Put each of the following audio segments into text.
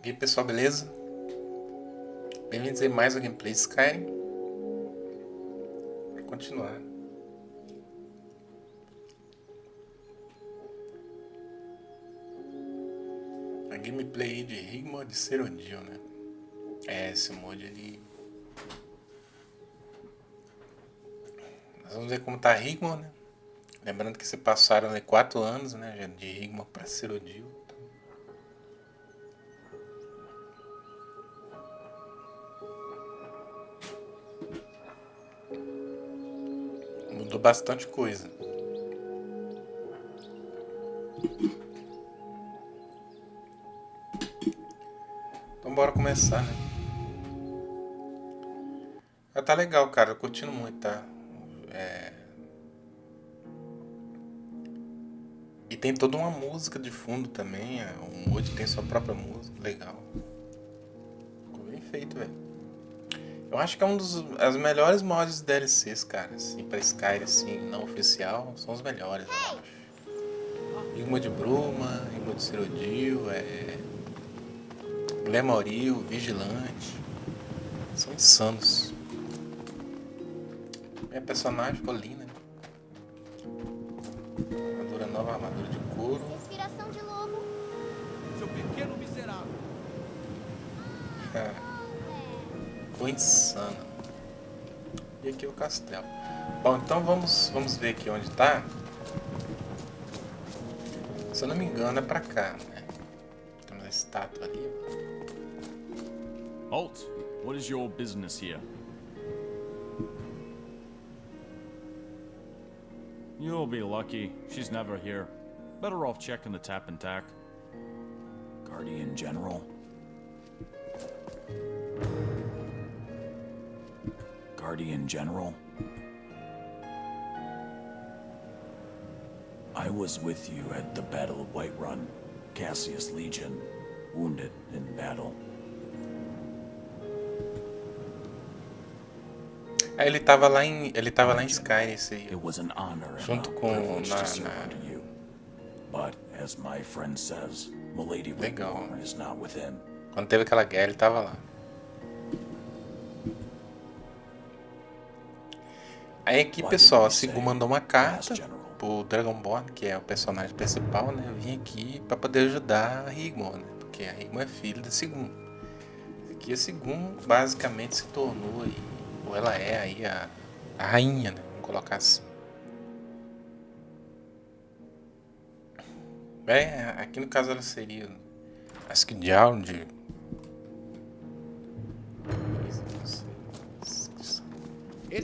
E aí pessoal, beleza? Bem-vindos a mais um gameplay de Skyrim. Vou continuar. A gameplay de Rigmor de Cyrodil, né? Esse mod ali. Nós vamos ver como tá Rigmor, né? Lembrando que se passaram 4 anos, né? De Rigmor para Cyrodil. Mudou bastante coisa. Então bora começar, né? Tá legal, cara. Eu curtindo muito, tá? E tem toda uma música de fundo também. O mod tem sua própria música. Legal. Ficou bem feito, velho. Eu acho que é um dos as melhores mods de DLCs, cara. Assim, pra Skyrim, assim, não oficial. São os melhores, eu acho. Rigmor de Bruma, Rigmor de Cyrodil, Glamoril, Vigilante. São insanos. Minha personagem ficou linda, né? Armadura nova, armadura de couro. Inspiração de lobo. Seu pequeno miserável. Ficou insano. E aqui é o castelo. Bom, então vamos ver aqui onde tá. Se eu não me engano é pra cá, né? Temos a estátua ali. Halt! What is your business here? You'll be lucky. She's never here. Better off checking the tap and tack. Guardian General? Guardian General? I was with you at the Battle of Whiterun. Cassius Legion, wounded in battle. Ele tava lá em Skyrim, esse aí. It was an honor Junto and a com privilege na- to serve na- under you. But as my friend says, Milady Legal. Rigmor is not within. Quando teve aquela guerra, ele tava lá. Aí aqui, pessoal, a Sigu mandou uma carta pro Dragonborn, que é o personagem principal, né? Vim aqui pra poder ajudar a Rigmor, né? Porque a Rigmor é filha da Sigun. Aqui a Sigun basicamente se tornou aí, ou ela é aí a rainha, né? Vamos colocar assim. Aqui no caso ela seria acho que de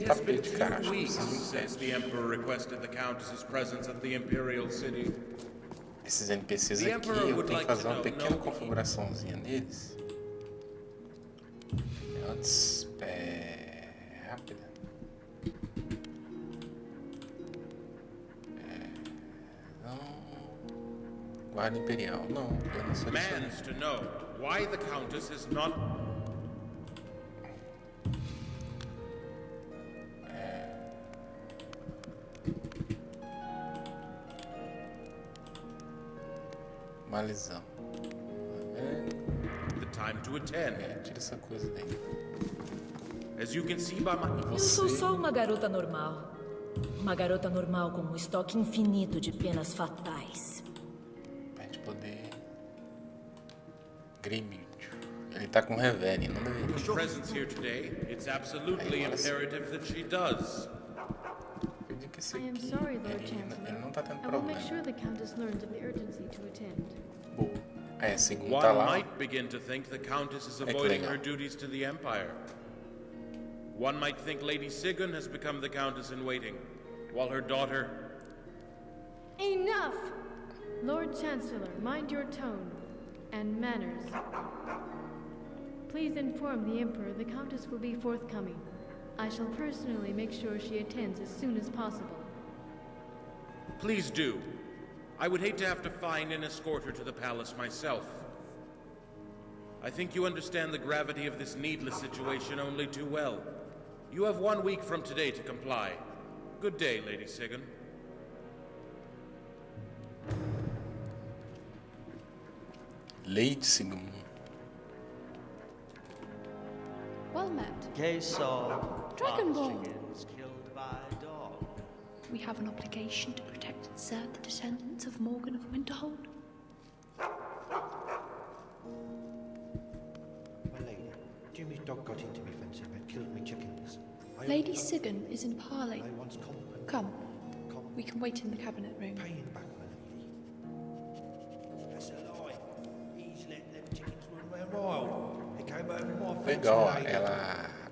tapete, cara, acho que precisa de um Since the Emperor requested the Countess's presence at the Imperial City. Esses NPCs aqui, eu tenho que fazer uma pequena configuraçãozinha neles. Antes, rápida. Guarda Imperial, não, eu não selecionei. Demands to know why the Countess is not. Malizão. The time to attend. Tira essa coisa daí. As you can see by my. Eu sou só uma garota normal. Uma garota normal com um estoque infinito de penas fatais. Pra gente poder... Grimid. Ele tá com Revelli, não deveria. Her presence here today, it's absolutely imperative that she does. Eu digo que esse I am aqui, sorry, Lord ele Chancellor. não tá tendo I will make problema. sure the Countess learns of the urgency to attend. Boa. Segundo One tá lá. might begin to think the Countess is que avoiding legal. her duties to the Empire. One might think Lady Sigyn has become the Countess in waiting, while her daughter. Enough! Lord Chancellor, mind your tone and manners. Please inform the Emperor the Countess will be forthcoming. I shall personally make sure she attends as soon as possible. Please do. I would hate to have to find and escort her to the palace myself. I think you understand the gravity of this needless situation only too well. You have 1 week from today to comply. Good day, Lady Sigyn. Lady Sigmund. Well met. Case of Dragonborn. chickens killed by dog. We have an obligation to protect and serve the descendants of Morgan of Winterhold. My lady, Jimmy's dog got into me fence and killed me chickens. Lady Sigan is in parley. I once Come, we can wait in the cabinet room. paying back, my lady. That's a lie. He's let them chickens run wild. They came over my fence. Legal, my lady.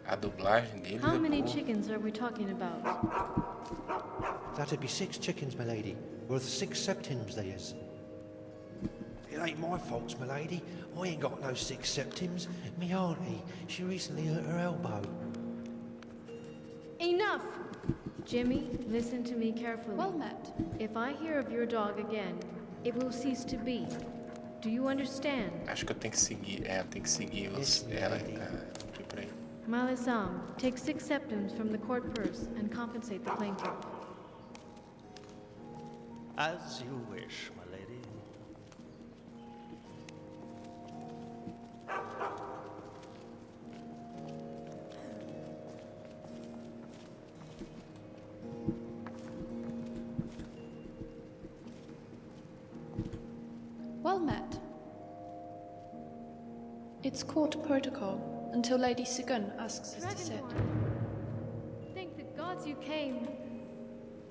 a dublagem dele. How many boa. chickens are we talking about? That'd be 6 chickens, my lady. Worth 6 septims, they is. It ain't my faults, my lady. I ain't got no 6 septims. Me auntie, she recently hurt her elbow. Enough! Jimmy, listen to me carefully. Well met. If I hear of your dog again, it will cease to be. Do you understand? Acho que eu tenho que seguir. É, eu tenho que seguir ela. Tipo aí. Malisam, take 6 septims from the court purse and compensate the plaintiff. As you wish, my lady. Well met. It's court protocol until Lady Sigan asks us to sit. Dragonborn, thank the gods you came.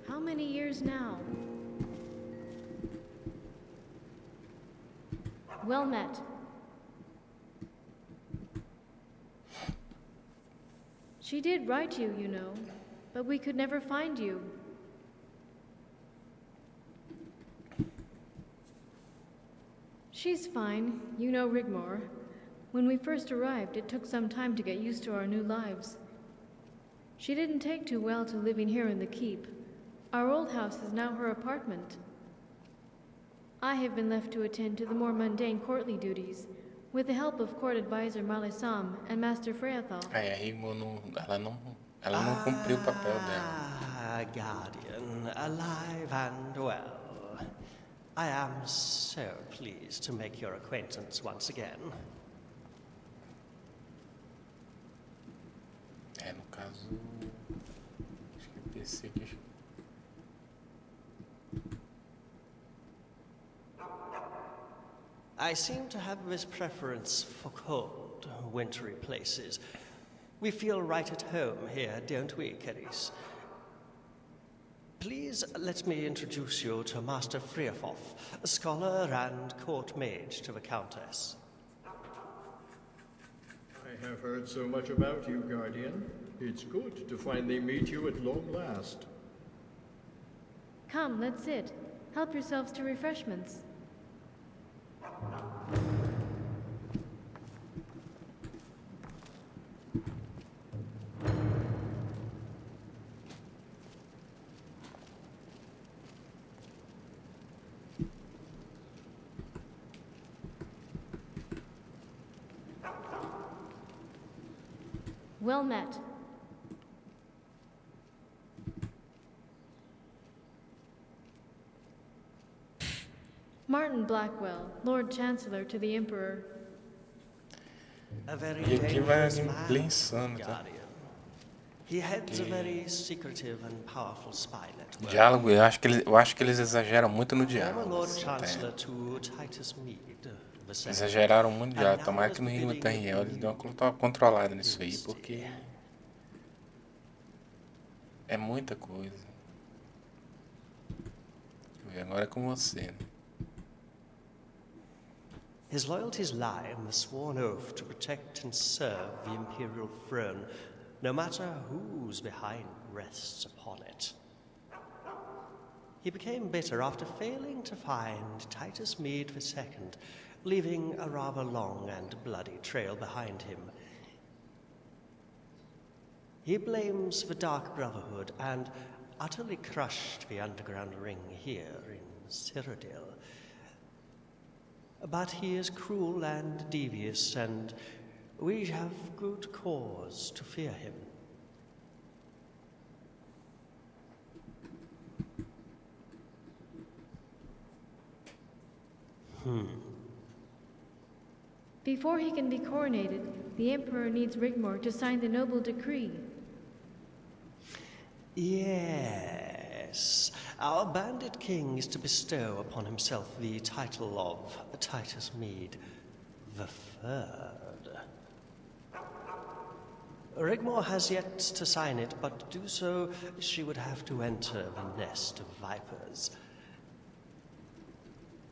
How many years now? Well met. She did write you, you know, but we could never find you. She's fine. You know Rigmor. When we first arrived, it took some time to get used to our new lives. She didn't take too well to living here in the keep. Our old house is now her apartment. I have been left to attend to the more mundane courtly duties, with the help of court advisor Malisam and Master Freyathal. Aí a Rigmor ela não cumpriu o papel dela. Ah, Guardian, alive and well. I am so pleased to make your acquaintance once again. É, no caso. Acho que esse aqui. I seem to have this preference for cold, wintry places. We feel right at home here, don't we, Keris? Please let me introduce you to Master Freyafoth, a scholar and court mage to the Countess. I have heard so much about you, Guardian. It's good to finally meet you at long last. Come, let's sit. Help yourselves to refreshments. Well met. Martin Blackwell, Lord Chancellor to the Emperor. A very E aqui vai a dangerous gameplay man, insano, tá? Guardian. He heads a very secretive and powerful spy network. Diálogo, eu acho que eles exageram muito no Former diálogo. Lord assim, Chancellor tá? to Titus Mead, the second. Exageraram muito no diálogo. Tomara que no Rigmor Terriel eles dêem uma controlada nisso aí, porque é muita coisa. Deixa eu ver, agora é com você, né? His loyalties lie in the sworn oath to protect and serve the imperial throne, no matter whose behind rests upon it. He became bitter after failing to find Titus Mead II, leaving a rather long and bloody trail behind him. He blames the Dark Brotherhood and utterly crushed the underground ring here in Cyrodil. But he is cruel and devious, and we have good cause to fear him. Before he can be coronated, the Emperor needs Rigmor to sign the noble decree. Yes. Our bandit king is to bestow upon himself the title of Titus Mede the Third. Rigmor has yet to sign it, but to do so, she would have to enter the nest of vipers.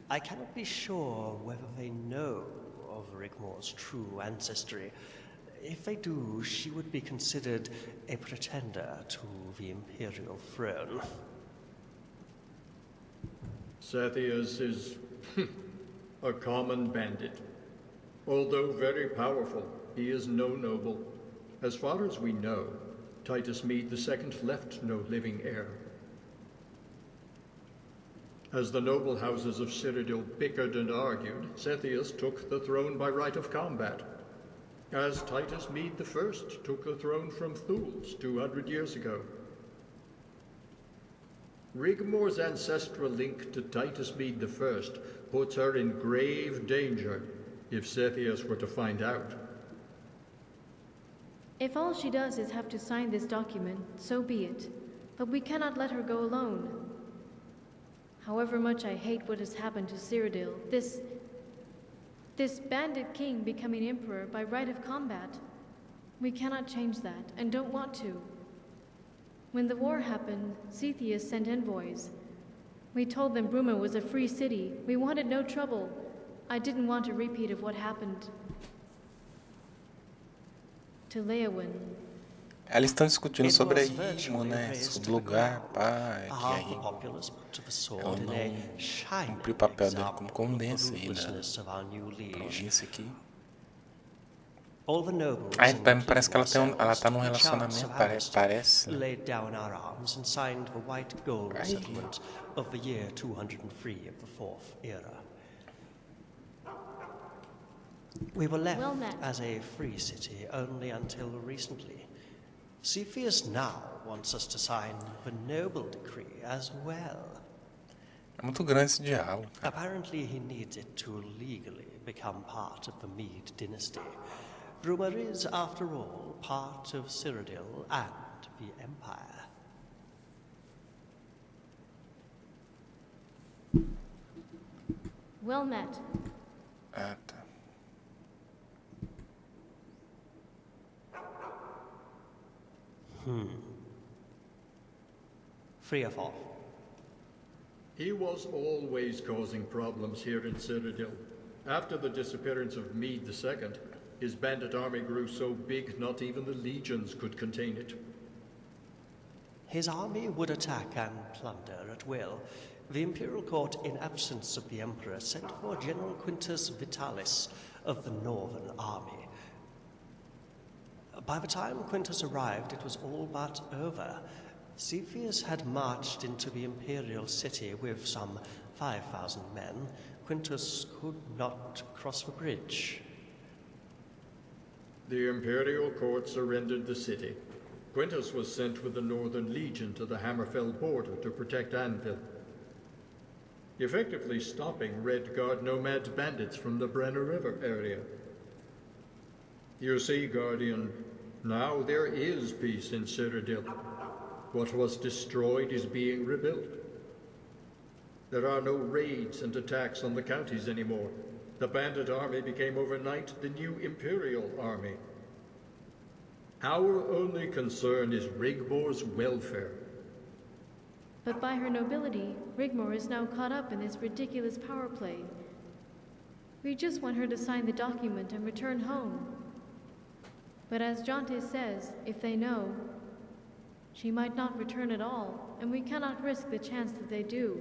I cannot be sure whether they know of Rigmor's true ancestry. If they do, she would be considered a pretender to the imperial throne. Sathius is a common bandit. Although very powerful, he is no noble. As far as we know, Titus Mede II left no living heir. As the noble houses of Cyrodil bickered and argued, Sathius took the throne by right of combat, as Titus Mede I took the throne from Thules 200 years ago. Rigmor's ancestral link to Titus Mede I puts her in grave danger if Sathius were to find out. If all she does is have to sign this document, so be it. But we cannot let her go alone. However much I hate what has happened to Cyrodil, this bandit king becoming emperor by right of combat, we cannot change that, and don't want to. When the war happened, Zethius sent envoys. We told them Bruma was a free city. We wanted no trouble. I didn't want a repeat of what happened to Leowyn. Elas estão discutindo sobre realismo, né? Sobre lugar, pá, que aí ela não cumpriu o papel dele como condensa aí na província aqui. Aí parece que ela tá num relacionamento, parece. Laid down our arms and signed the White Gold settlement of the year 203 of the Fourth Era. We were left as a free city only until recently. Cepheus now wants us to sign the noble decree as well. É muito grande esse diálogo. Apparently he needs it to legally become part of the Mede dynasty. Bruma is, after all, part of Cyrodil and the Empire. Well met. Ah, tá. Free of all. He was always causing problems here in Cyrodil. After the disappearance of Mede II, his bandit army grew so big not even the legions could contain it. His army would attack and plunder at will. The imperial court, in absence of the emperor, sent for General Quintus Vitalis of the Northern Army. By the time Quintus arrived, it was all but over. Cepheus had marched into the imperial city with some 5,000 men. Quintus could not cross the bridge. The imperial court surrendered the city. Quintus was sent with the Northern Legion to the Hammerfell border to protect Anvil, effectively stopping Red Guard nomad bandits from the Brenner River area. You see, Guardian, now there is peace in Cyrodil. What was destroyed is being rebuilt. There are no raids and attacks on the counties anymore. The bandit army became overnight the new Imperial army. Our only concern is Rigmor's welfare. But by her nobility, Rigmor is now caught up in this ridiculous power play. We just want her to sign the document and return home. But as Jonte says, if they know, she might not return at all, and we cannot risk the chance that they do.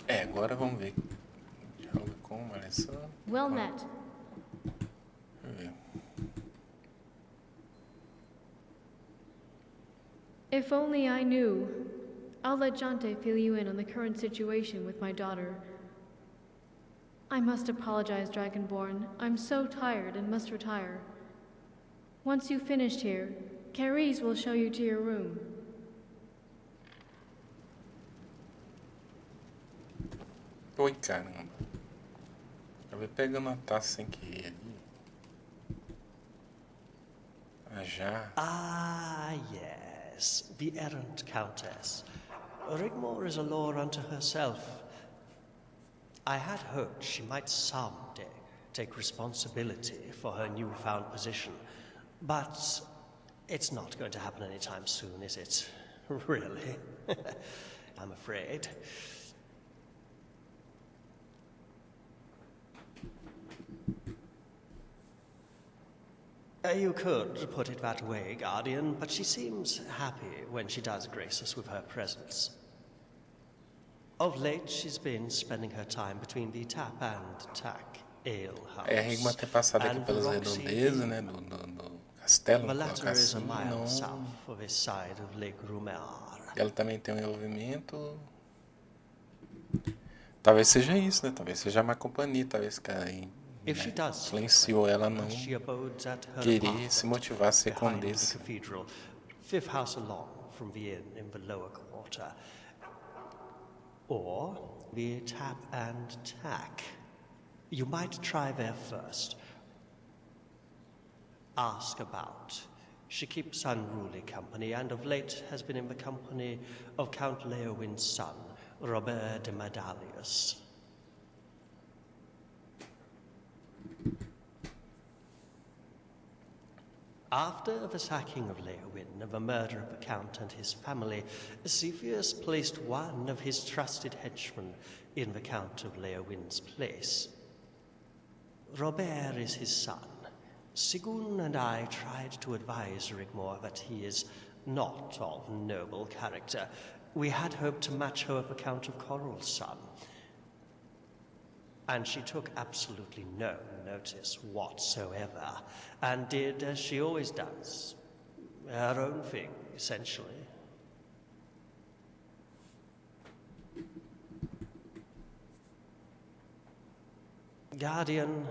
Agora vamos ver. Diálogo com Alessa. Well met. If only I knew. I'll let Jonte fill you in on the current situation with my daughter. I must apologize, Dragonborn. I'm so tired and must retire. Once you've finished here, Carice will show you to your room. Oi, caramba. Acabei pegando a taça sem querer ali. Ah, já. Ah, yes, the errant countess. Rigmor is a law unto herself. I had hoped she might someday take responsibility for her newfound position, but it's not going to happen anytime soon, is it? Really? I'm afraid. You could put it that way, Guardian, but she seems happy when she does grace us with her presence. Of late, she's been spending her time between the Tap and Tack Ale House. É, a Rigmor ter passado aqui pelas redondezas, né, do castelo, The vamos latter colocar is a assim, mile não... south of this side of Lake Rumar. Ela também tem um envolvimento... Talvez seja isso, né, talvez seja a má companhia, talvez que aí, né, influenciou ela a não querer se motivar a ser condessa. Fifth house along from the inn in the lower quarter. Or the Tap and Tack. You might try there first. Ask about. She keeps unruly company, and of late has been in the company of Count Leowin's son, Robert de Madalius. After the sacking of Leowin and the murder of the Count and his family, Cepheus placed one of his trusted henchmen in the Count of Leowin's place. Robert is his son. Sigun and I tried to advise Rigmor that he is not of noble character. We had hoped to match her with the Count of Coral's son. And she took absolutely no notice whatsoever, and did as she always does, her own thing, essentially. Guardian,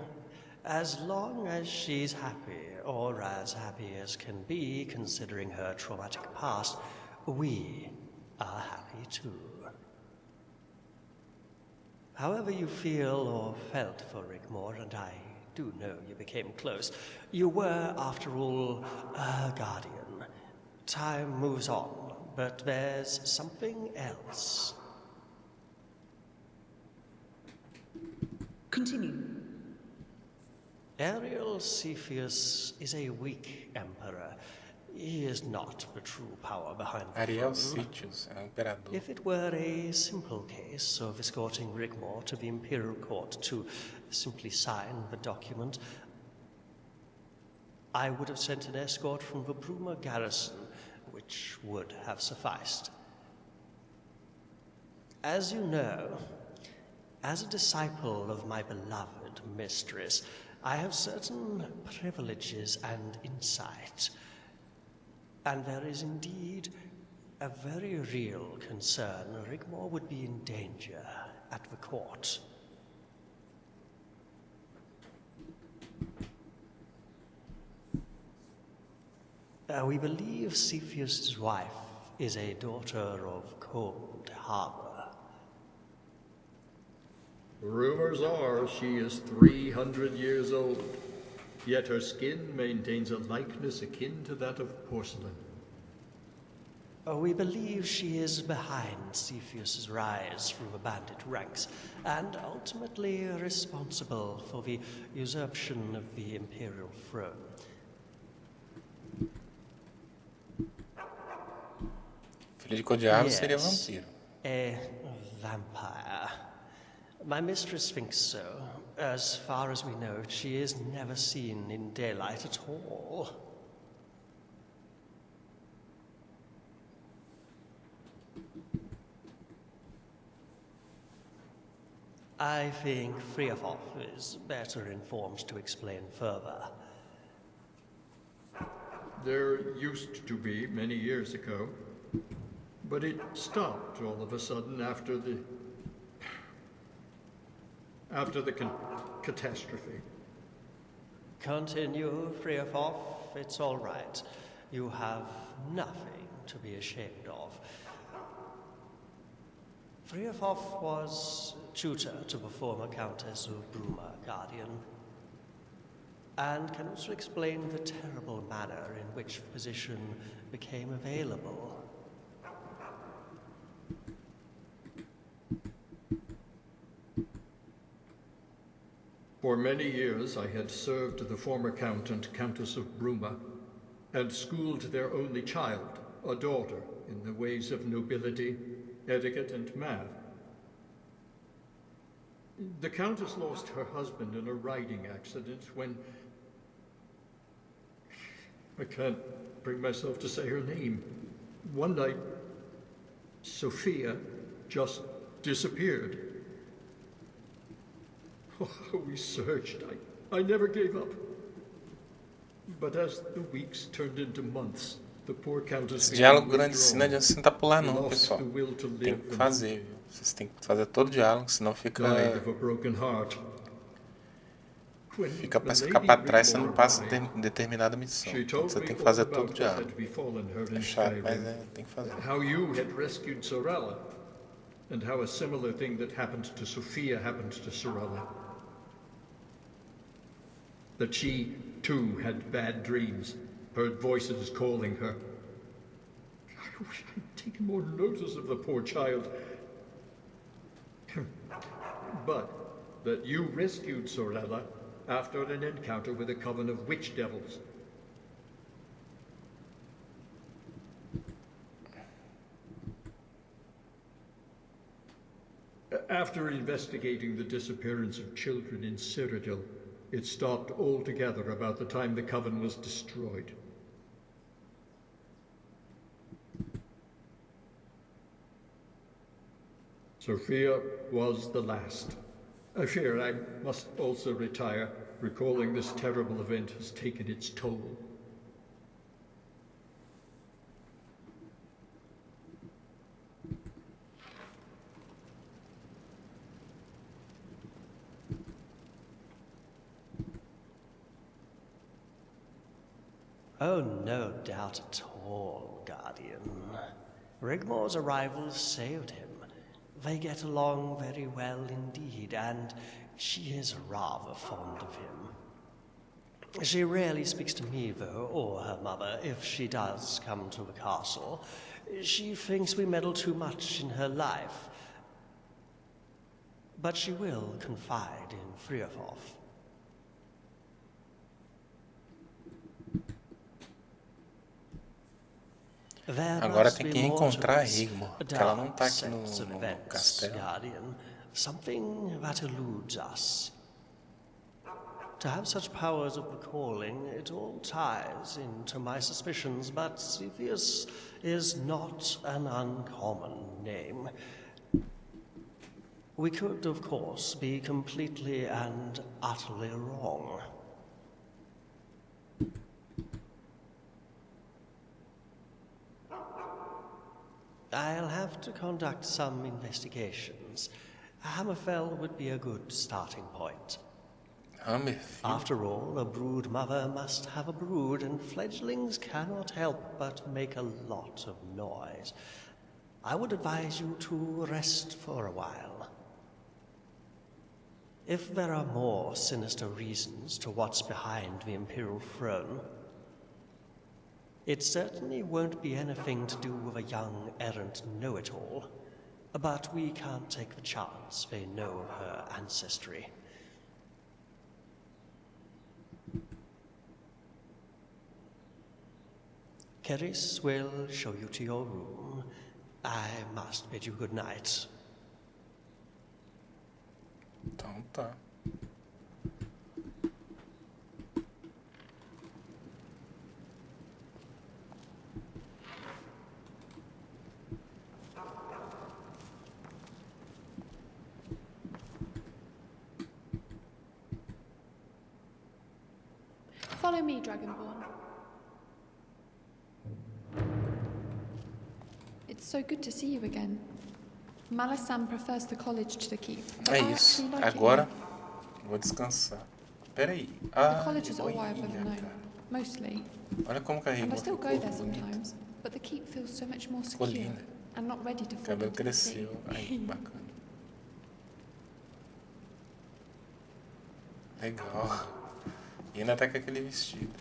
as long as she's happy, or as happy as can be considering her traumatic past, we are happy too. However you feel or felt for Rigmor, and I do know you became close, you were, after all, a guardian. Time moves on, but there's something else. Continue. Ariel Cepheus is a weak emperor. He is not the true power behind the Ariel throne. Cepheus, é o imperador. If it were a simple case of escorting Rigmor to the Imperial Court to simply sign the document, I would have sent an escort from the Bruma garrison, which would have sufficed. As you know, as a disciple of my beloved mistress, I have certain privileges and insight. And there is indeed a very real concern Rigmor would be in danger at the court. We believe Cepheus' wife is a daughter of Cold Harbor. Rumors are she is 300 years old, yet her skin maintains a likeness akin to that of porcelain. We believe she is behind Cepheus' rise through the bandit ranks, and ultimately responsible for the usurpation of the Imperial throne. Filho de Codiarro seria vampiro. A vampire. My mistress thinks so. As far as we know, she is never seen in daylight at all. I think Friafoff is better informed to explain further. There used to be many years ago, but it stopped all of a sudden after the catastrophe. Continue, Friafoff. It's all right. You have nothing to be ashamed of. Friofoff was tutor to the former Countess of Bruma, Guardian, and can also explain the terrible manner in which the position became available. For many years I had served the former Count and Countess of Bruma, and schooled their only child, a daughter, in the ways of nobility, etiquette, and math. The Countess lost her husband in a riding accident when... I can't bring myself to say her name. One night, Sophia just disappeared. Oh, we searched. I never gave up. But as the weeks turned into months, the poor Countess... Esse diálogo grande assim não adianta você tentar pular não, pessoal. Tem que fazer, viu? Vocês têm que fazer todo o diálogo, senão fica pra ficar pra trás, você não passa determinada missão. Então você tem que fazer todo o diálogo. É chato, mas tem que fazer. How you had rescued Sorella, and how a similar thing that happened to Sophia happened to Sorella. That she, too, had bad dreams, heard voices calling her. I wish I'd taken more notice of the poor child. But that you rescued Sorella after an encounter with a coven of witch devils. After investigating the disappearance of children in Cyrodil, it stopped altogether about the time the coven was destroyed. Sophia was the last. I fear I must also retire. Recalling this terrible event has taken its toll. Oh, no doubt at all, Guardian. Rigmor's arrival saved him. They get along very well indeed, and she is rather fond of him. She rarely speaks to me, though, or her mother, if she does come to the castle. She thinks we meddle too much in her life. But she will confide in Friofoff. Agora tem que encontrar a Rigmor, porque ela não tá aqui no castelo. Guardian, something that eludes us. To have such powers of recalling, it all ties into my suspicions, but Cepheus is not an uncommon name. We could, of course, be completely and utterly wrong. I'll have to conduct some investigations. Hammerfell would be a good starting point. After all, a brood mother must have a brood, and fledglings cannot help but make a lot of noise. I would advise you to rest for a while. If there are more sinister reasons to what's behind the Imperial throne, it certainly won't be anything to do with a young errant know-it-all, but we can't take the chance they know her ancestry. Keris will show you to your room. I must bid you good night. Então tá. Follow me, Dragonborn. It's so good to see you again. Malasam prefers the college to the keep. É isso. Agora vou descansar. Peraí. The college is all I've ever known, mostly. Olha como que a And I Rigmor still ficou go there bonita. sometimes, but the keep feels so much more secure. Linda. and not ready to O fall cabelo into the sea. cresceu. Ai, que bacana. Legal. E ainda tá com aquele vestido.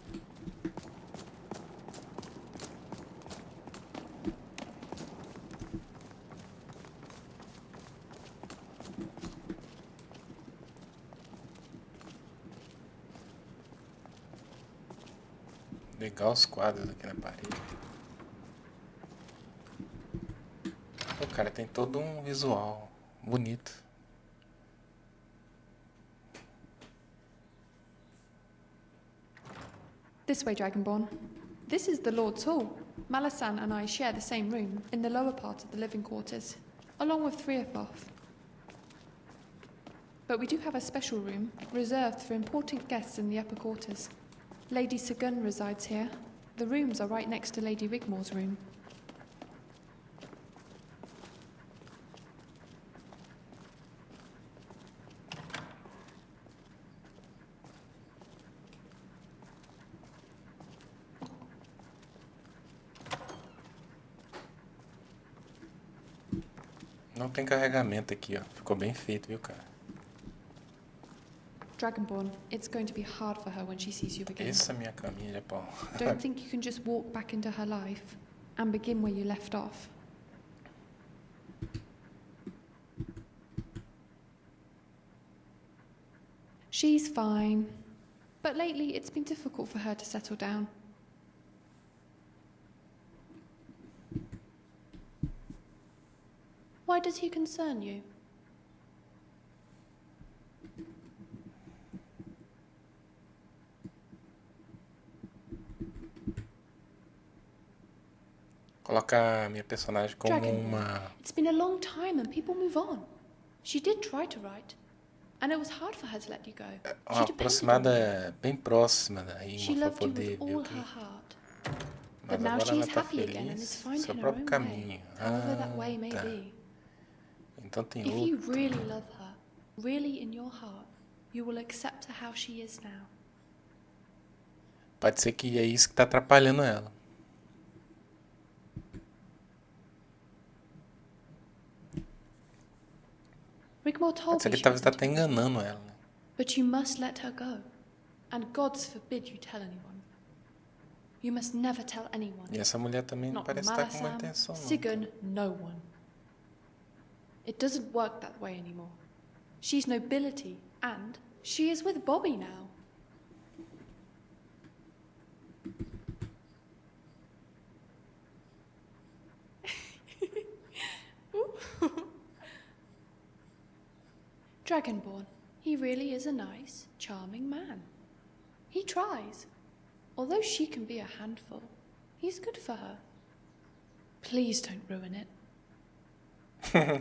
Legal os quadros aqui na parede. O cara tem todo um visual bonito. This way, Dragonborn. This is the Lord's Hall. Malasan and I share the same room in the lower part of the living quarters, along with Threafoth. But we do have a special room reserved for important guests in the upper quarters. Lady Sagun resides here. The rooms are right next to Lady Rigmor's room. Não tem carregamento aqui, ó. Ficou bem feito, viu, cara? Dragonborn, it's going to be hard for her when she sees you again. Essa é a minha caminha de pau. Don't think you can just walk back into her life and begin where you left off. She's fine, but lately it's been difficult for her to settle down. Why does he concern you? Colocar a minha personagem como uma... It's been a long time and people move on. She did try to write, and it was hard for her to let you go. Uma aproximada bem próxima da She Rigmor pra loved you poder with ver all o que... her heart. Mas But now agora she ela is tá happy again and is feliz, finding seu her próprio own caminho. way, however that way may tá. be. Então tem If you outro. really love her, really in your heart, you will accept her how she is now. Pode ser que é isso que tá atrapalhando ela. Rigmor Pode told ser me que she talvez tá wasn't até enganando ela. Né? But you must let her go. And gods forbid you tell anyone. You must never tell anyone. E essa mulher também não Not parece estar com uma Malasan, intenção, não. Sigun, no one. It doesn't work that way anymore. She's nobility, and she is with Bobby now. Dragonborn, he really is a nice, charming man. He tries. Although she can be a handful, he's good for her. Please don't ruin it.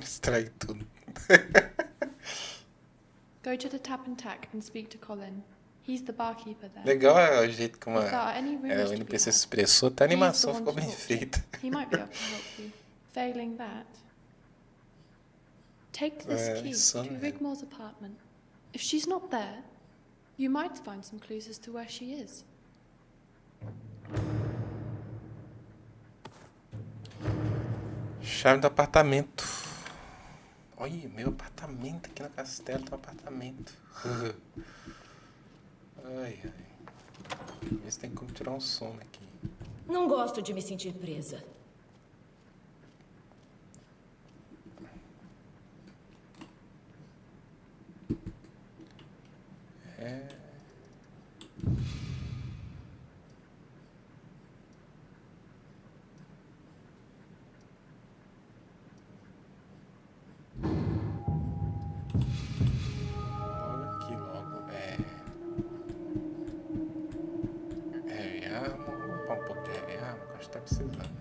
Estrague tudo. Go to the tap and tack and speak to Colin. He's the barkeeper there. Legal é o jeito como If there are any o rumors to be NPC se had, expressou, até a he's the animação one ficou to bem talk to. feita. He might be able to help you. Failing that, take this key isso to mesmo. Rigmor's apartment. If she's not there, you might find some clues as to where she is. Chave do apartamento. Olha, meu apartamento aqui no castelo tem um apartamento. Ai, ai. Vê se tem como tirar um som aqui. Não gosto de me sentir presa. É... Logo aqui, logo. Heavy armor. Vou upar um pouco de heavy armor, que acho que tá precisando.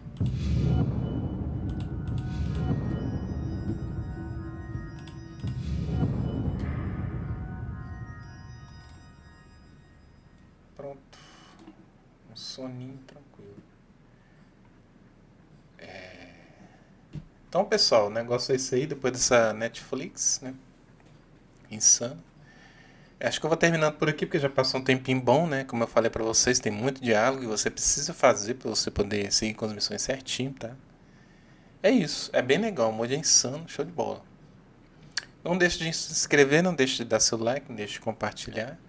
Pronto. Um soninho tranquilo. Então, pessoal, o negócio é esse aí, depois dessa Netflix, né? Insano. Acho que eu vou terminando por aqui, porque já passou um tempinho bom, né? Como eu falei pra vocês, tem muito diálogo e você precisa fazer pra você poder seguir com as missões certinho, tá? É isso, é bem legal, o mod é insano, show de bola. Não deixe de se inscrever, não deixe de dar seu like, não deixe de compartilhar.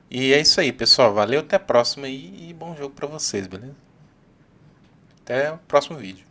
E é isso aí, pessoal. Valeu, até a próxima e bom jogo pra vocês, beleza? Até o próximo vídeo.